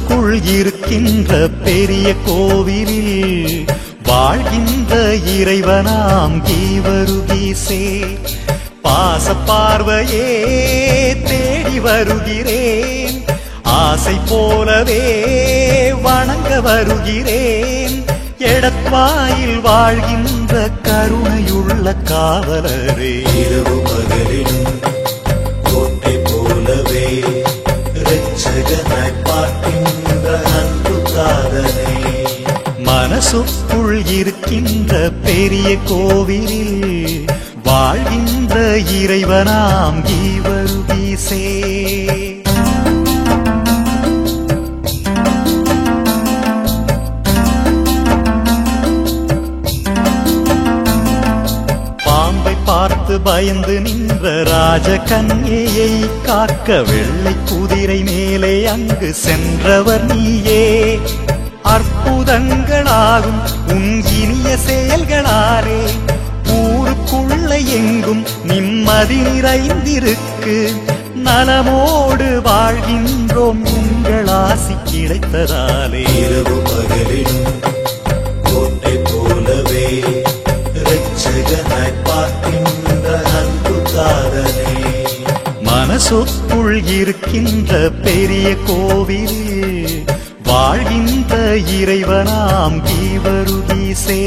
மனசுக்குள் இருக்கின்ற பெரிய கோவிலில் வாழ்கின்ற இறைவனாம் கீவருகீசே. பாச பார்வையே தேடி வருகிறேன், ஆசை போலவே வணங்க வருகிறேன். எடத்வாயில் வாழ்கின்ற கருணையுள்ள காவலரே, இரவு பகலிலும் கோட்டை போலவே இரட்சகனாய் பார்க்கின்ற அன்பு காதலே. மனசுக்குள் இருக்கின்ற பெரிய கோவிலில் வாழ்கின்ற இறைவனாம் கீவருகீசே. பாம்பை பார்த்து பயந்து நின்ற ராஜகன்யையை காக்க வெள்ளை குதிரை மேலே அங்கு சென்றவர் நீயே. அற்புதங்களாகும் உன் இனிய செயல்களாலே ஊருக்குள்ள எங்கும் நிம்மதி நிறைந்திருக்கு. நலமோடு வாழ்கின்றோம் உங்கள் ஆசி கிடைத்ததாலே. இரவு பகலிலும் கோட்டை போலவே இரட்சகனாய் பார்க்கின்ற அன்பு காதலே. மனசுக்குள் இருக்கின்ற பெரிய கோவிலில் வாழ்கின்ற இறைவனாம் கீவருகீசே.